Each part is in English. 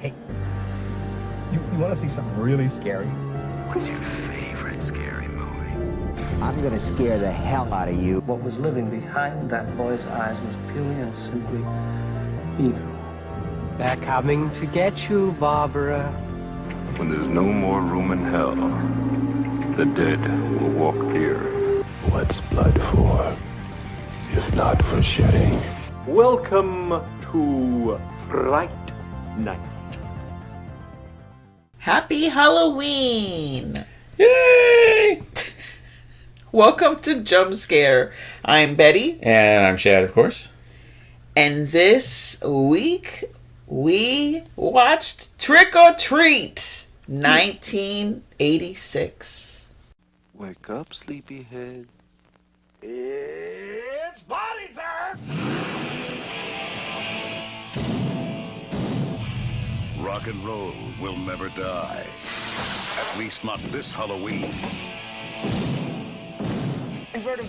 Hey, you want to see something really scary? What's your favorite scary movie? I'm gonna scare the hell out of you. What was living behind that boy's eyes was purely and simply evil. They're coming to get you, Barbara. When there's no more room in hell, the dead will walk here. What's blood for, if not for shedding? Welcome to Fright Night. Happy Halloween! Yay! Welcome to Jump Scare. I'm Betty. And I'm Shad, of course. And this week, we watched Trick or Treat, 1986. Wake up, sleepyhead. It's party time! Rock and roll will never die. At least not this Halloween. You've heard of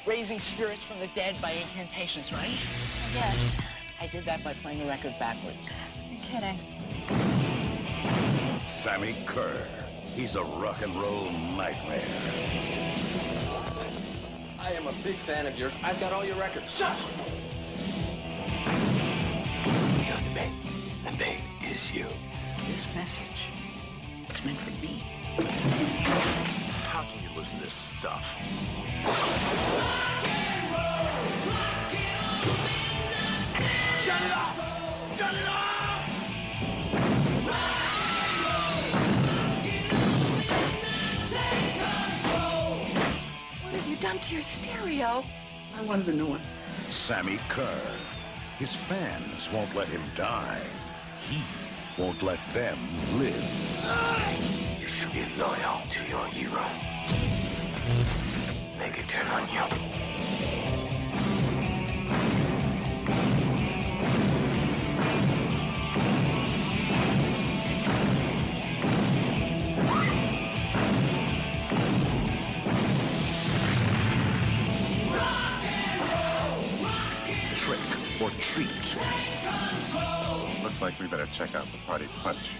raising spirits from the dead by incantations, right? Yes. I did that by playing the record backwards. You're kidding. Sammi Curr. He's a rock and roll nightmare. I am a big fan of yours. I've got all your records. Shut up! You're the bait. The bait is you. This message is meant for me. How can you listen to this stuff? Shut it off! Shut it off! What have you done to your stereo? I wanted a new one. Sammi Curr. His fans won't let him die. He won't let them live. You should be loyal to your hero. Make it turn on you. Trick or treat. Looks like we better check out the party punch.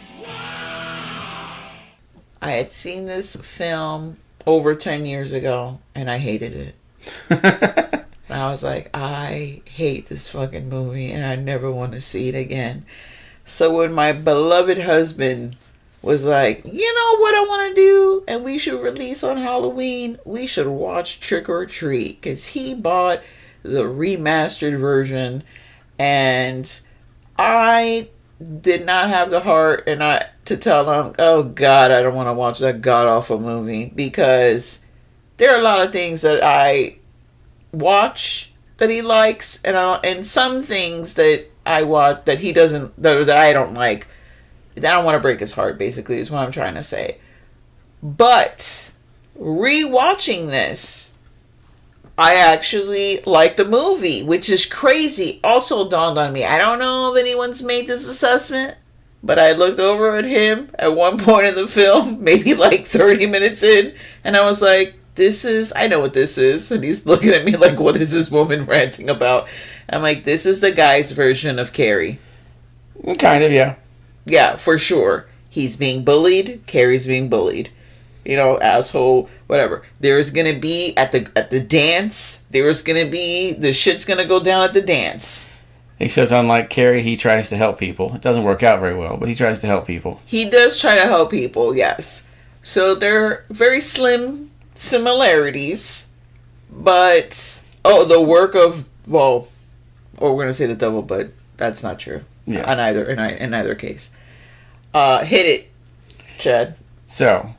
I had seen this film over 10 years ago, and I hated it. I was like, I hate this fucking movie, and I never want to see it again. So when my beloved husband was like, you know what I want to do, and we should release on Halloween, we should watch Trick or Treat, because he bought the remastered version, and I did not have the heart to tell him, oh God, I don't want to watch that god-awful movie, because there are a lot of things that I watch that he likes, and some things that I watch that he doesn't, that I don't like. I don't want to break his heart, basically, is what I'm trying to say. But rewatching this, I actually like the movie, which is crazy. Also dawned on me, I don't know if anyone's made this assessment, but I looked over at him at one point in the film, maybe like 30 minutes in, and I was like, I know what this is. And he's looking at me like, what is this woman ranting about? I'm like, this is the guy's version of Carrie. Kind of, yeah. Yeah, for sure. He's being bullied. Carrie's being bullied. You know, asshole, whatever. There's gonna be at the dance. There's gonna be the shit's gonna go down at the dance. Except unlike Carrie, he tries to help people. It doesn't work out very well, but he tries to help people. He does try to help people, yes. So they're very slim similarities, but the work of or we're gonna say the double, but that's not true. Yeah. In either case, hit it, Chad. So,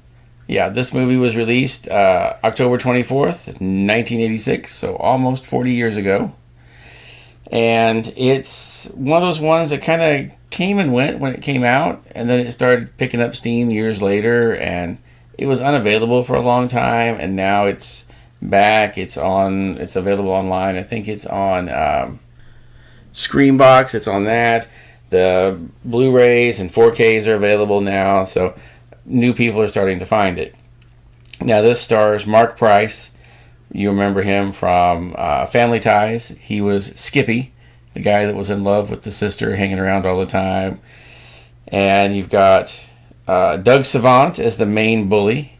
yeah, this movie was released October 24th, 1986, so almost 40 years ago. And it's one of those ones that kind of came and went when it came out, and then it started picking up steam years later, and it was unavailable for a long time, and now it's back. It's available online. I think it's on Screenbox. It's on that. The Blu-rays and 4Ks are available now, so new people are starting to find it. Now, this stars Mark Price. You remember him from Family Ties. He was Skippy, the guy that was in love with the sister, hanging around all the time. And you've got Doug Savant as the main bully.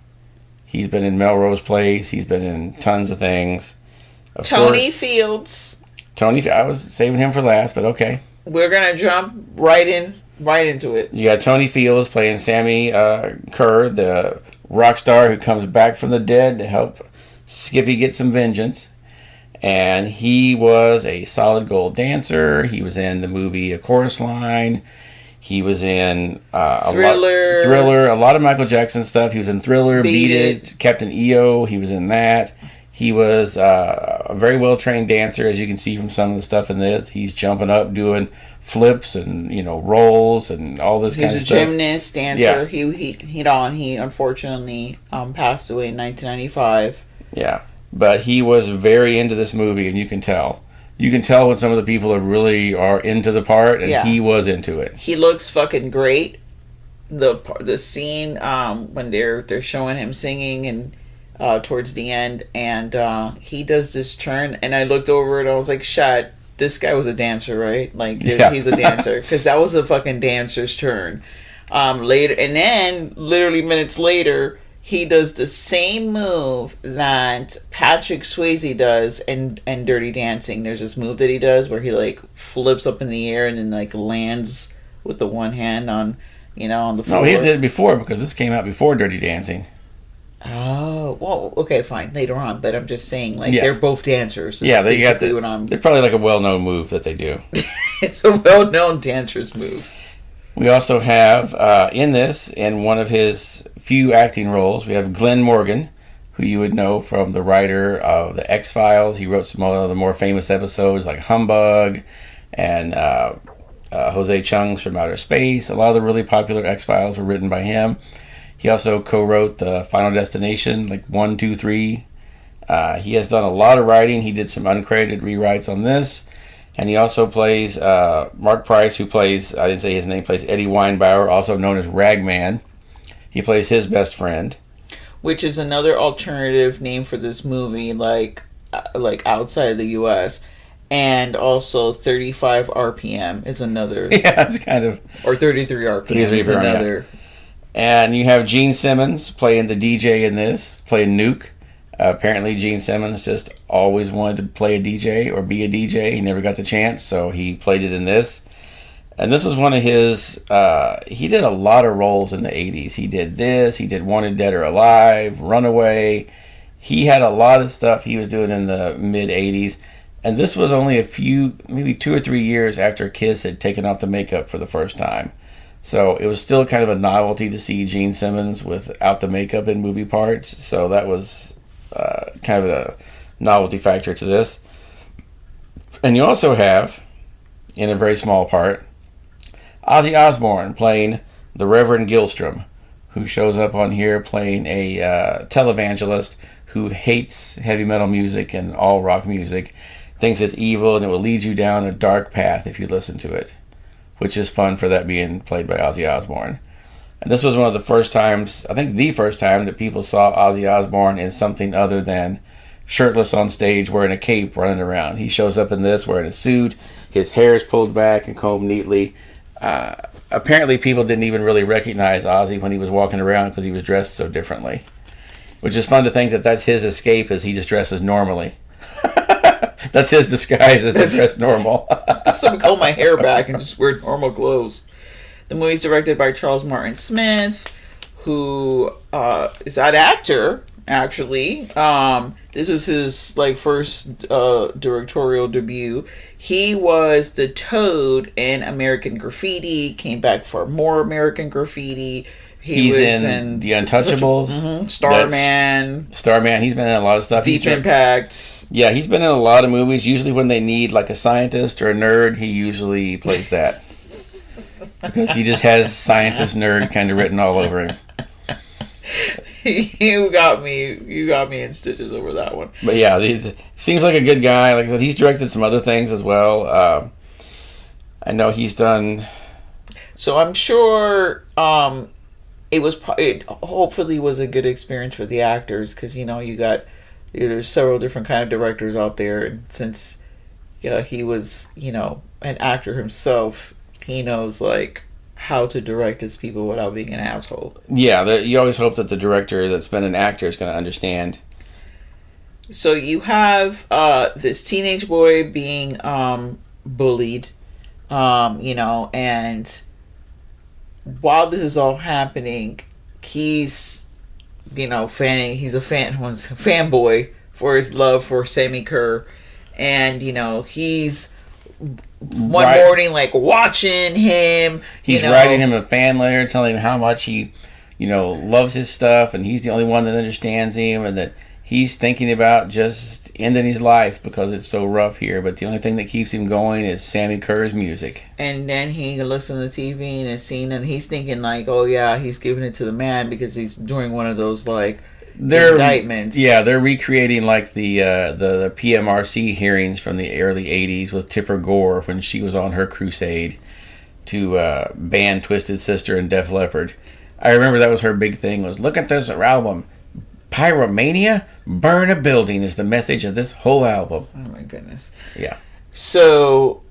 He's been in Melrose Place. He's been in tons of things. Tony Fields. I was saving him for last, but okay. We're going to jump right into it. You got Tony Fields playing Sammi Curr, the rock star who comes back from the dead to help Skippy get some vengeance. And he was a solid gold dancer. He was in the movie A Chorus Line. He was in Thriller, a lot of Michael Jackson stuff. He was in Thriller, Beat It, Captain EO. He was in that. He was a very well-trained dancer, as you can see from some of the stuff in this. He's jumping up, doing flips and, rolls and all this kind of stuff. He's a gymnast, dancer. Yeah. He unfortunately passed away in 1995. Yeah, but he was very into this movie, and you can tell. You can tell when some of the people really are into the part, and he was into it. He looks fucking great. The scene when they're showing him singing and towards the end, and he does this turn, and I looked over and I was like, "Shit, this guy was a dancer, right? Like he's a dancer," because that was a fucking dancer's turn. Later, and then literally minutes later, he does the same move that Patrick Swayze does in Dirty Dancing. There's this move that he does where he like flips up in the air and then like lands with the one hand on the floor. No, he did it before because this came out before Dirty Dancing. Oh, well, okay, fine. Later on, but I'm just saying, like, they're both dancers. Yeah, they're probably like a well-known move that they do. It's a well-known dancer's move. We also have, in one of his few acting roles, we have Glenn Morgan, who you would know from the writer of The X-Files. He wrote some of the more famous episodes like Humbug and Jose Chung's From Outer Space. A lot of the really popular X-Files were written by him. He also co-wrote the Final Destination, like 1, 2, 3. He has done a lot of writing. He did some uncredited rewrites on this. And he also plays Mark Price, who plays, I didn't say his name, plays Eddie Weinbauer, also known as Ragman. He plays his best friend. Which is another alternative name for this movie, like outside of the U.S., and also 35 RPM is another. Yeah, it's kind of. Or 33 RPM is another. Yeah. And you have Gene Simmons playing the DJ in this, playing Nuke. Apparently Gene Simmons just always wanted to play a DJ or be a DJ. He never got the chance, so he played it in this. And this was one of his, he did a lot of roles in the 80s. He did this, he did Wanted Dead or Alive, Runaway. He had a lot of stuff he was doing in the mid-80s. And this was only a few, maybe 2 or 3 years after Kiss had taken off the makeup for the first time. So it was still kind of a novelty to see Gene Simmons without the makeup in movie parts. So that was kind of a novelty factor to this. And you also have, in a very small part, Ozzy Osbourne playing the Reverend Gilstrom, who shows up on here playing a televangelist who hates heavy metal music and all rock music, thinks it's evil and it will lead you down a dark path if you listen to it. Which is fun for that being played by Ozzy Osbourne. And this was one of the first times, I think the first time, that people saw Ozzy Osbourne in something other than shirtless on stage wearing a cape running around. He shows up in this wearing a suit, his hair is pulled back and combed neatly. Apparently people didn't even really recognize Ozzy when he was walking around because he was dressed so differently. Which is fun to think that that's his escape, as he just dresses normally. That's his disguise, as to dress normal. Just to comb my hair back and just wear normal clothes. The movie's directed by Charles Martin Smith, who is that actor, actually. This is his first directorial debut. He was the Toad in American Graffiti, came back for more American Graffiti. He's in The Untouchables. Mm-hmm. Starman. He's been in a lot of stuff. Deep Impact. Yeah, he's been in a lot of movies. Usually when they need like a scientist or a nerd, he usually plays that. Because he just has scientist nerd kind of written all over him. You got me in stitches over that one. But yeah, he seems like a good guy. Like I said, he's directed some other things as well. I know he's done. So I'm sure it hopefully was a good experience for the actors, because there's several different kind of directors out there, and since he was an actor himself, he knows how to direct his people without being an asshole. Yeah, you always hope that the director that's been an actor is going to understand. So you have this teenage boy being bullied, and while this is all happening, he's a fanboy for his love for Sammi Curr, and he's one morning like watching him. He's writing him a fan letter telling him how much he loves his stuff, and he's the only one that understands him, and that he's thinking about just ending his life because it's so rough here. But the only thing that keeps him going is Sammi Curr's music. And then he looks on the TV and is seeing, and he's thinking like, oh yeah, he's giving it to the man because he's doing one of those like indictments. Yeah, they're recreating like the PMRC hearings from the early '80s with Tipper Gore when she was on her crusade to ban Twisted Sister and Def Leppard. I remember that was her big thing, was look at this album. Pyromania, burn a building is the message of this whole album. Oh my goodness. Yeah. So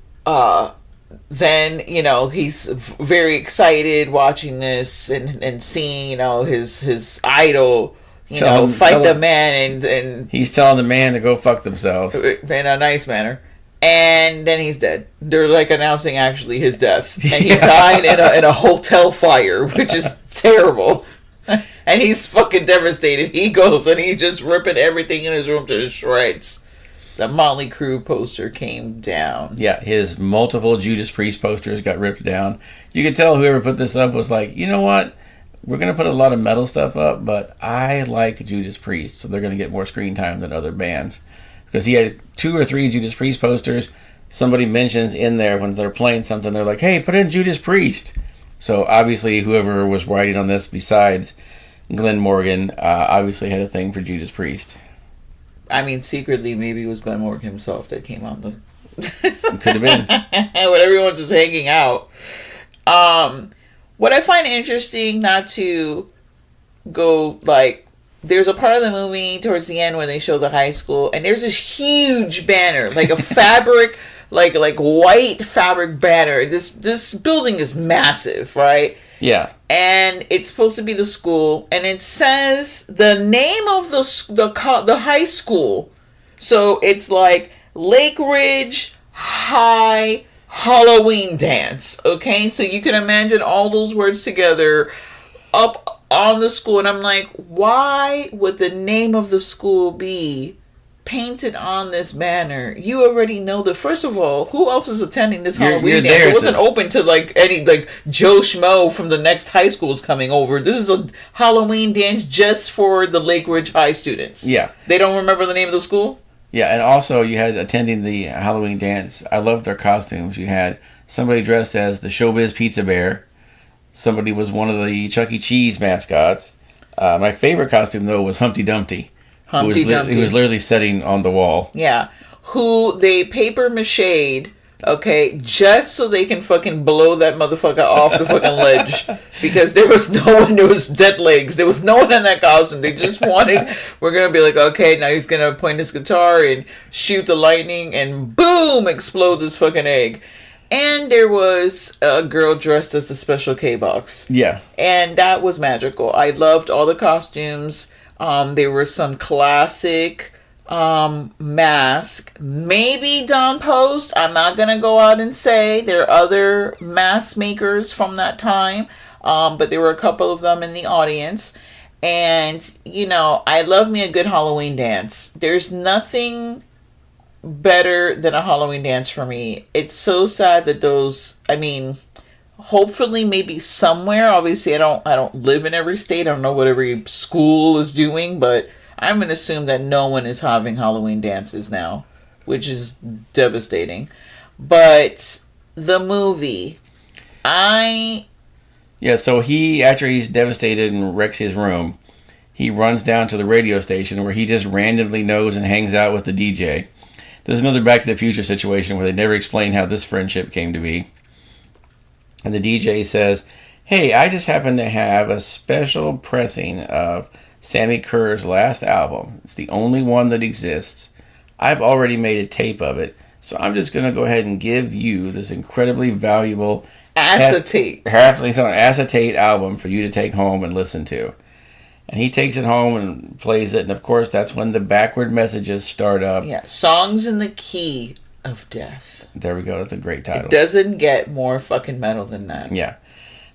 then he's very excited watching this and seeing his idol fight the man, and he's telling the man to go fuck themselves in a nice manner. And then he's dead. They're like announcing actually his death, and he died in a hotel fire, which is terrible. And he's fucking devastated. He goes and he's just ripping everything in his room to shreds. The Motley Crue poster came down. Yeah, his multiple Judas Priest posters got ripped down. You could tell whoever put this up was like, you know what? We're going to put a lot of metal stuff up, but I like Judas Priest, so they're going to get more screen time than other bands. Because he had 2 or 3 Judas Priest posters. Somebody mentions in there when they're playing something, they're like, hey, put in Judas Priest. So obviously whoever was writing on this besides Glenn Morgan obviously had a thing for Judas Priest. I mean, secretly, maybe it was Glenn Morgan himself that came on the... Could have been. When everyone's just hanging out. What I find interesting, not to go, like... There's a part of the movie towards the end when they show the high school, and there's this huge banner, like a fabric... like white fabric banner. This building is massive, right? Yeah. And it's supposed to be the school, and it says the name of the high school. So it's like Lake Ridge High Halloween Dance. Okay, so you can imagine all those words together up on the school, and I'm like, why would the name of the school be painted on this banner? You already know that. First of all, who else is attending this Halloween dance? It wasn't open to like any like Joe Schmo from the next high school is coming over. This is a Halloween dance just for the Lake Ridge High students. Yeah. They don't remember the name of the school? Yeah, and also you had attending the Halloween dance. I loved their costumes. You had somebody dressed as the Showbiz Pizza Bear. Somebody was one of the Chuck E. Cheese mascots. My favorite costume though was Humpty Dumpty. Who was literally sitting on the wall. Yeah. Who they paper mache'd, okay, just so they can fucking blow that motherfucker off the fucking ledge. Because there was no one, there was dead legs. There was no one in that costume. They just wanted, we're going to be like, okay, now he's going to point his guitar and shoot the lightning and boom, explode this fucking egg. And there was a girl dressed as the Special K-Box. Yeah. And that was magical. I loved all the costumes. There were some classic mask, maybe Don Post. I'm not gonna go out and say there are other mask makers from that time, but there were a couple of them in the audience. And I love me a good Halloween dance. There's nothing better than a Halloween dance for me. It's so sad that those, hopefully maybe somewhere, obviously I don't live in every state, I don't know what every school is doing, but I'm going to assume that no one is having Halloween dances now, which is devastating. But the movie, so after he's devastated and wrecks his room, he runs down to the radio station where he just randomly knows and hangs out with the DJ. There's another Back to the Future situation where they never explain how this friendship came to be. And the DJ says, hey, I just happen to have a special pressing of Sammi Curr's last album. It's the only one that exists. I've already made a tape of it, so I'm just going to go ahead and give you this incredibly valuable Acetate. It's on an acetate album for you to take home and listen to. And he takes it home and plays it, and of course that's when the backward messages start up. Yeah, Songs in the Key of Death. There we go. That's a great title. It doesn't get more fucking metal than that. Yeah.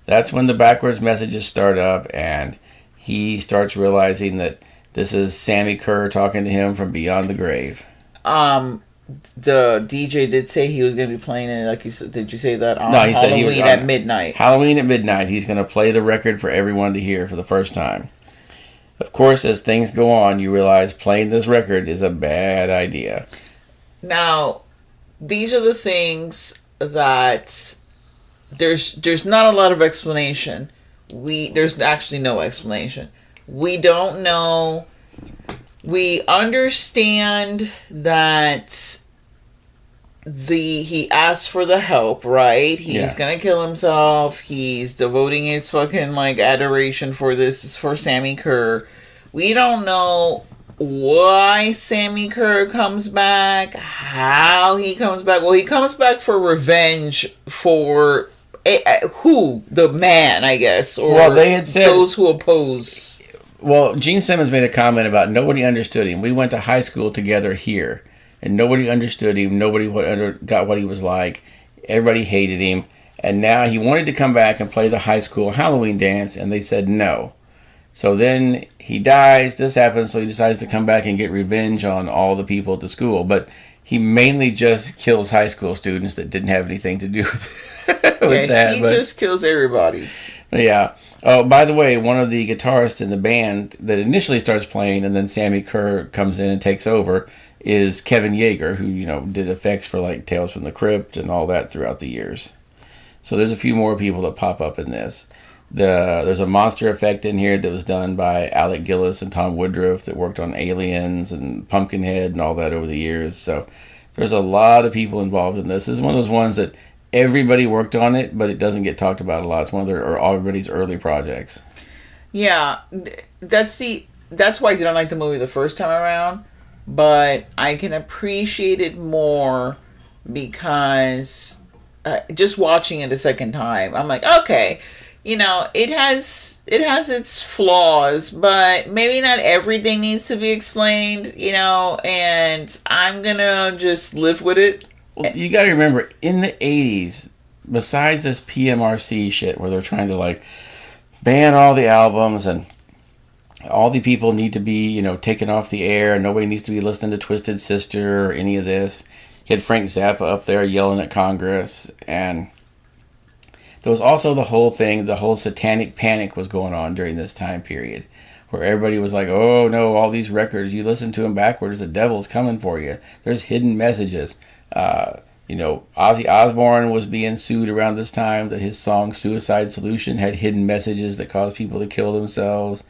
That's when the backwards messages start up, and he starts realizing that this is Sammi Curr talking to him from beyond the grave. The DJ did say he was going to be playing it, like you said. Did you say that on No, he said he was Halloween at midnight? Halloween at midnight. He's going to play the record for everyone to hear for the first time. Of course, as things go on, you realize playing this record is a bad idea. Now, these are the things that there's not a lot of explanation. There's actually no explanation. We don't know. We understand that he asked for the help, right? He's gonna kill himself. He's devoting his fucking adoration for this for Sammi Curr. We don't know why Sammi Curr comes back, how he comes back. Well, he comes back for revenge for who? The man, I guess, or they had said those who oppose. Well, Gene Simmons made a comment about nobody understood him. We went to high school together here, and nobody understood him. Nobody got what he was like. Everybody hated him. And now he wanted to come back and play the high school Halloween dance, and they said no. So then he dies. This happens, so he decides to come back and get revenge on all the people at the school. But he mainly just kills high school students that didn't have anything to do with that. He just kills everybody. Yeah. Oh, by the way, one of the guitarists in the band that initially starts playing and then Sammi Curr comes in and takes over is Kevin Yeager, who, did effects for Tales from the Crypt and all that throughout the years. So there's a few more people that pop up in this. There's a monster effect in here that was done by Alec Gillis and Tom Woodruff that worked on Aliens and Pumpkinhead and all that over the years. So there's a lot of people involved in this. This is one of those ones that everybody worked on it, but it doesn't get talked about a lot. It's one of everybody's early projects. Yeah, that's why I didn't like the movie the first time around, but I can appreciate it more because just watching it a second time, I'm like, okay, it has its flaws, but maybe not everything needs to be explained, and I'm gonna just live with it. Well, you got to remember, in the 80s, besides this PMRC shit where they're trying to ban all the albums and all the people need to be, taken off the air and nobody needs to be listening to Twisted Sister or any of this. You had Frank Zappa up there yelling at Congress, and there was also the whole satanic panic was going on during this time period where everybody was like, oh no, all these records, you listen to them backwards, the devil's coming for you. There's hidden messages. Ozzy Osbourne was being sued around this time that his song Suicide Solution had hidden messages that caused people to kill themselves.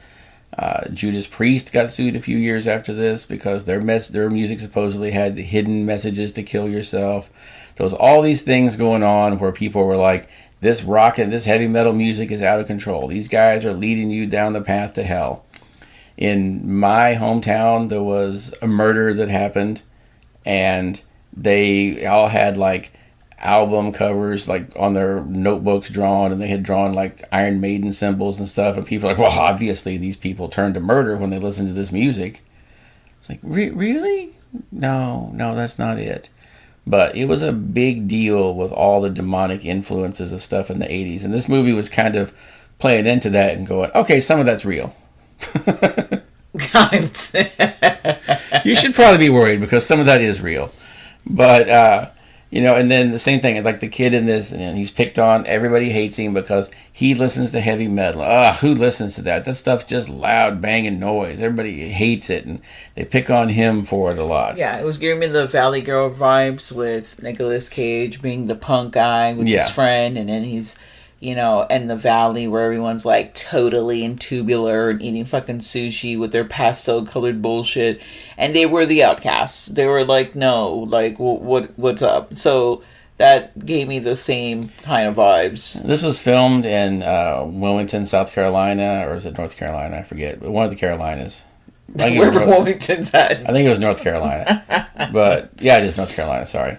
Judas Priest got sued a few years after this because their music supposedly had hidden messages to kill yourself. There was all these things going on where people were like, this rock and this heavy metal music is out of control. These guys are leading you down the path to hell. In my hometown, there was a murder that happened, and they all had album covers on their notebooks drawn, and they had drawn Iron Maiden symbols and stuff, and people are like, well, obviously these people turned to murder when they listened to this music. It's like, really? No, that's not it. But it was a big deal with all the demonic influences of stuff in the 80s, and this movie was kind of playing into that and going, okay, some of that's real. You should probably be worried because some of that is real. But, and then the same thing, the kid in this, and he's picked on, everybody hates him because he listens to heavy metal. Who listens to that? That stuff's just loud, banging noise. Everybody hates it, and they pick on him for it a lot. Yeah, it was giving me the Valley Girl vibes with Nicolas Cage being the punk guy with his friend, and then he's, in the valley where everyone's totally in tubular and eating fucking sushi with their pastel colored bullshit, and they were the outcasts. They were no, what's up? So that gave me the same kind of vibes. This was filmed in Wilmington, South Carolina, or is it North Carolina? I forget, but one of the Carolinas. Wherever Wilmington's at. I think it was North Carolina, but yeah, it is North Carolina. Sorry.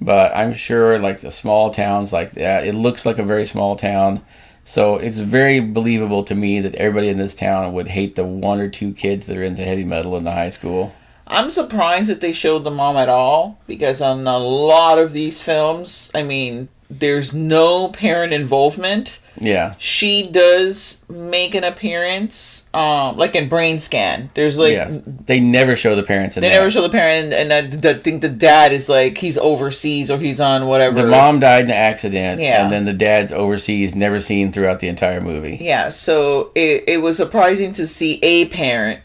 but I'm sure like the small towns like that, it looks like a very small town. So it's very believable to me that everybody in this town would hate the 1 or 2 kids that are into heavy metal in the high school. I'm surprised that they showed the mom at all, because on a lot of these films, I mean, there's no parent involvement. Yeah. She does make an appearance, like in Brain Scan. There's like... Yeah. They never show the parents in They that. never show the parent, and I think the dad is like, he's overseas or he's on whatever. The mom died in an accident, Yeah. and then the dad's overseas, never seen throughout the entire movie. Yeah, so it was surprising to see a parent,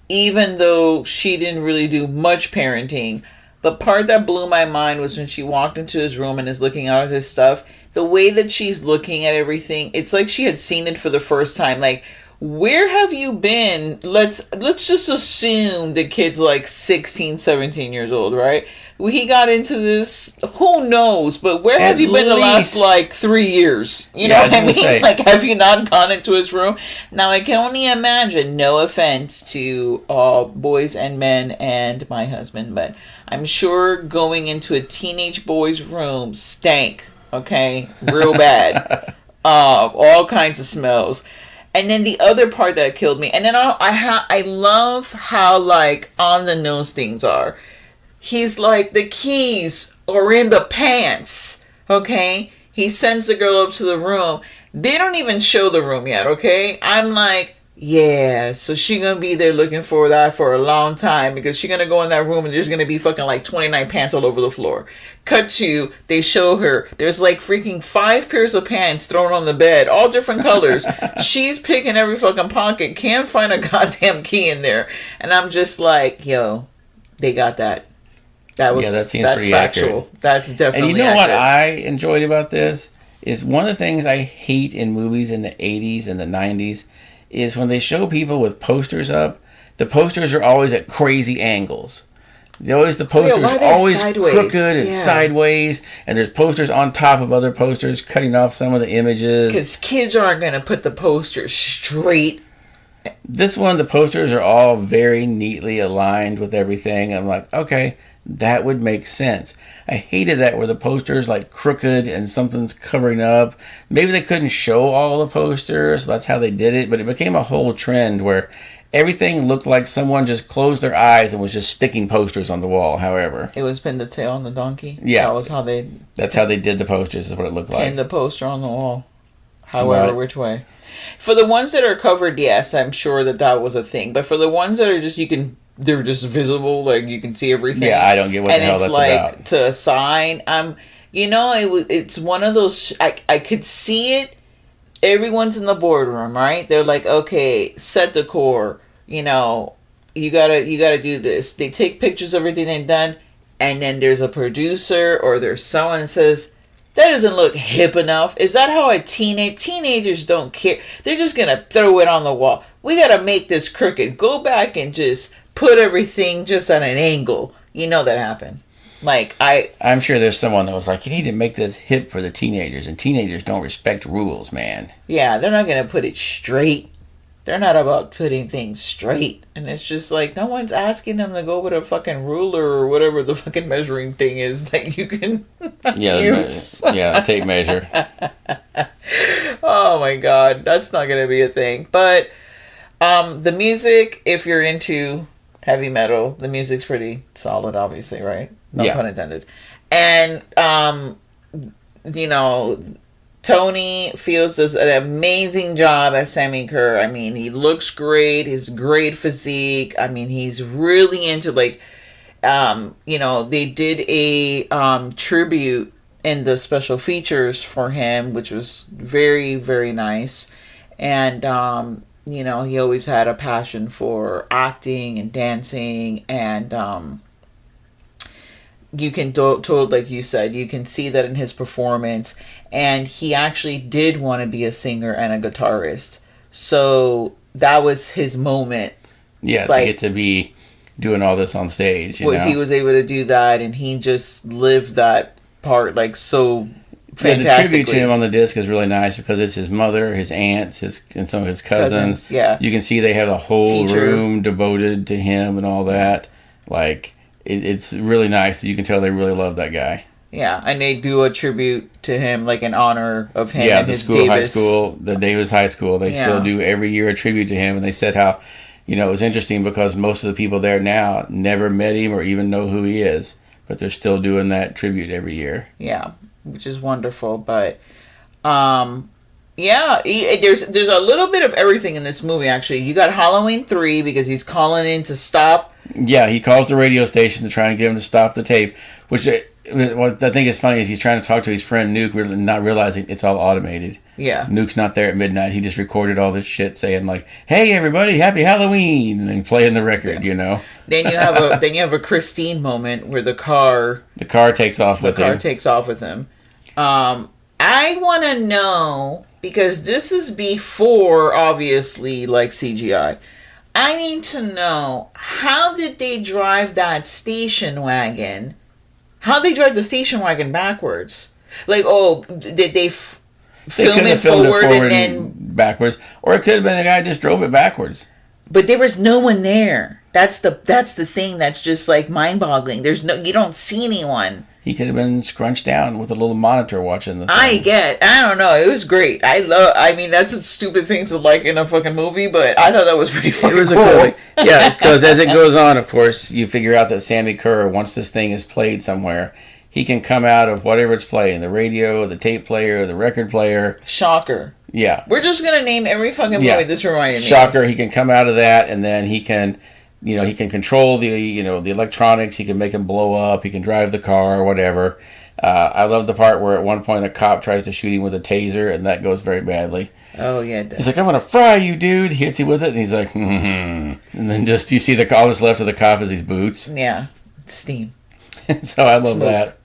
even though she didn't really do much parenting. The part that blew my mind was when she walked into his room and is looking out at his stuff. The way that she's looking at everything, it's like she had seen it for the first time. Like, where have you been? Let's just assume the kid's like 16, 17 years old, right? He got into this, who knows, but where have you been the last like 3 years? You know what I mean? Like, have you not gone into his room? Now, I can only imagine, no offense to boys and men and my husband, but I'm sure going into a teenage boy's room stank, okay? Real bad. All kinds of smells. And then the other part that killed me, and then I love how, like, on the nose things are. He's like, the keys are in the pants, okay? He sends the girl up to the room. They don't even show the room yet, okay? I'm like, yeah, so she gonna be there looking for that for a long time, because she gonna go in that room and there's gonna be fucking like 29 pants all over the floor. Cut to, they show her, there's like freaking 5 pairs of pants thrown on the bed, all different colors. She's picking every fucking pocket, can't find a goddamn key in there. And I'm just like, yo, they got that. That seems that's factual. Accurate. That's definitely And you know accurate. what I enjoyed about this is one of the things I hate in movies in the 80s and the 90s is when they show people with posters up, the posters are always at crazy angles. The posters are always sideways? Crooked and sideways, and there's posters on top of other posters cutting off some of the images. Because kids aren't going to put the posters straight. This one, the posters are all very neatly aligned with everything. I'm like, okay, that would make sense. I hated that where the poster's like crooked and something's covering up. Maybe they couldn't show all the posters, so that's how they did it, but it became a whole trend where everything looked like someone just closed their eyes and was just sticking posters on the wall, however. It was pin the tail on the donkey? Yeah. That's how they did the posters, is what it looked like. Pin the poster on the wall. However, which way. For the ones that are covered, yes, I'm sure that was a thing. But for the ones that are just, they're just visible, like you can see everything. Yeah, I don't get what the hell that's about. And it's like to a sign. It's one of those. I could see it. Everyone's in the boardroom, right? They're like, okay, set decor. You gotta do this. They take pictures of everything they've done, and then there's a producer or there's someone that says, that doesn't look hip enough. Is that how teenagers don't care? They're just gonna throw it on the wall. We gotta make this crooked. Go back and just put everything just at an angle. You know that happened. I'm sure there's someone that was like, you need to make this hip for the teenagers, and teenagers don't respect rules, man. Yeah, they're not gonna put it straight. They're not about putting things straight. And it's just like, no one's asking them to go with a fucking ruler or whatever the fucking measuring thing is that you can use. Tape measure. Oh my god, that's not gonna be a thing. But the music, if you're into heavy metal, the music's pretty solid, obviously, right? No pun intended. And Tony Fields does an amazing job as Sammi Curr. I mean, he looks great. His great physique. I mean, he's really into they did a tribute in the special features for him, which was very, very nice. And he always had a passion for acting and dancing, and you can like you said, you can see that in his performance. And he actually did want to be a singer and a guitarist, so that was his moment. Yeah, to get to be doing all this on stage. He was able to do that, and he just lived that part so fantastically. Yeah, the tribute to him on the disc is really nice because it's his mother, his aunts, and some of his cousins. Yeah, you can see they have a whole room devoted to him and all that. It's really nice that you can tell they really love that guy. Yeah, and they do a tribute to him, like in honor of him. Yeah, and the his school, Davis. high school, the Davis High School. They still do every year a tribute to him, and they said how, you know, it was interesting because most of the people there now never met him or even know who he is, but they're still doing that tribute every year. Yeah, which is wonderful. But, yeah, there's a little bit of everything in this movie, actually. You got Halloween 3 because he's calling in to stop. Yeah, he calls the radio station to try and get him to stop the tape, which what I think is funny is he's trying to talk to his friend Nuke, not realizing it's all automated. Yeah. Nuke's not there at midnight. He just recorded all this shit saying like, "Hey everybody, happy Halloween," and then playing the record, you know. Then you have a Christine moment where the car takes off with him. The car takes off with him. I want to know, because this is before obviously like CGI. I need to know, how did they drive that station wagon? How they drive the station wagon backwards? Like, did they film it forward and then backwards? Or it could have been a guy just drove it backwards. But there was no one there. That's the thing that's just like mind-boggling. You don't see anyone. He could have been scrunched down with a little monitor watching the thing. I don't know. It was great. I mean, that's a stupid thing to like in a fucking movie, but I thought that was pretty fucking cool. Yeah, because as it goes on, of course, you figure out that Sammi Curr, once this thing is played somewhere, he can come out of whatever it's playing, the radio, the tape player, the record player. Shocker. Yeah. We're just going to name every fucking movie this reminded me Shocker, he can come out of that, and then he can... You know, he can control the electronics. He can make him blow up. He can drive the car or whatever. I love the part where at one point a cop tries to shoot him with a taser, and that goes very badly. Oh, yeah, it does. He's like, "I'm going to fry you, dude." He hits him with it, and he's like, And then just, you see all that's left of the cop is his boots. Yeah, steam. So I love that.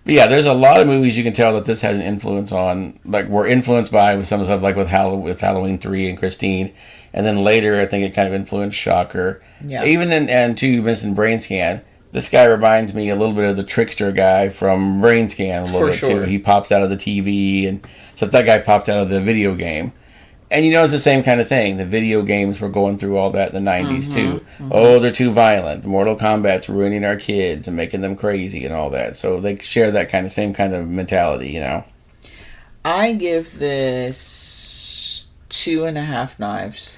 But yeah, there's a lot of movies you can tell that this had an influence on. Like, were influenced by with some of the stuff, like with Halloween 3 and Christine. And then later, I think it kind of influenced Shocker. Yeah. Even and too, you mentioned Brain Scan. This guy reminds me a little bit of the trickster guy from Brain Scan a little bit too. He pops out of the TV, and so that guy popped out of the video game. And you know, it's the same kind of thing. The video games were going through all that in the 90s too. Mm-hmm. Oh, they're too violent. Mortal Kombat's ruining our kids and making them crazy and all that. So they share that same kind of mentality, you know. I give this 2.5 knives.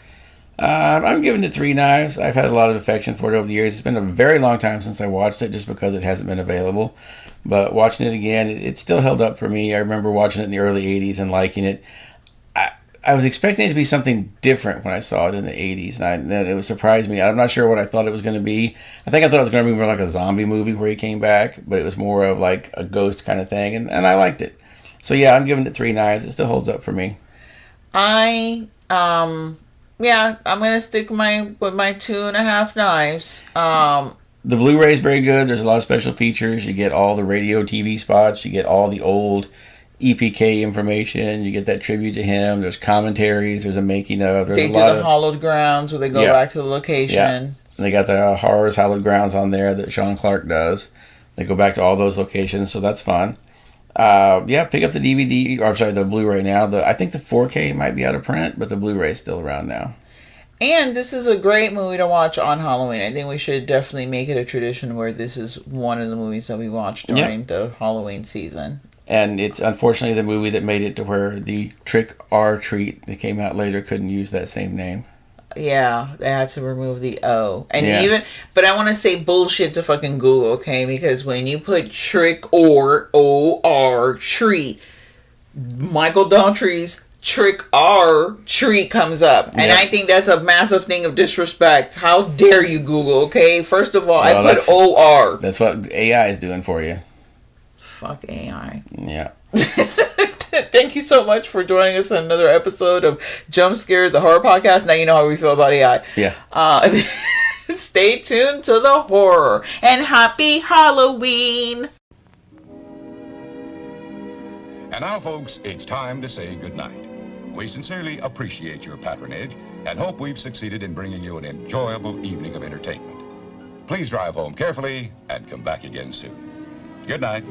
I'm giving it 3 knives. I've had a lot of affection for it over the years. It's been a very long time since I watched it, just because it hasn't been available. But watching it again, it still held up for me. I remember watching it in the early 80s and liking it. I was expecting it to be something different when I saw it in the 80s, and it surprised me. I'm not sure what I thought it was going to be. I think I thought it was going to be more like a zombie movie where he came back, but it was more of like a ghost kind of thing, and I liked it. So yeah, I'm giving it 3 knives. It still holds up for me. Yeah, I'm going to stick with my 2.5 knives. The Blu-ray is very good. There's a lot of special features. You get all the radio TV spots. You get all the old EPK information. You get that tribute to him. There's commentaries. There's a making of. They do the hallowed grounds where they go back to the location. Yeah. And they got the Horrors Hallowed Grounds on there that Sean Clark does. They go back to all those locations, so that's fun. Pick up the DVD, or I'm sorry, the Blu-ray now. I think the 4K might be out of print, but the Blu-ray is still around now. And this is a great movie to watch on Halloween. I think we should definitely make it a tradition where this is one of the movies that we watch during the Halloween season. And it's unfortunately the movie that made it to where the Trick or Treat that came out later couldn't use that same name. Yeah, they had to remove the O. And but I want to say bullshit to fucking Google, okay? Because when you put Trick or O-R Treat, Michael Daughtry's Trick or Treat comes up. And I think that's a massive thing of disrespect. How dare you, Google, okay? First of all, I put O-R. That's what AI is doing for you. Fuck AI. Yeah. Thank you so much for joining us on another episode of Jump Scared, the horror podcast. Now you know how we feel about AI. Yeah. Stay tuned to the horror. And happy Halloween. And now, folks, it's time to say goodnight. We sincerely appreciate your patronage and hope we've succeeded in bringing you an enjoyable evening of entertainment. Please drive home carefully and come back again soon. Good night.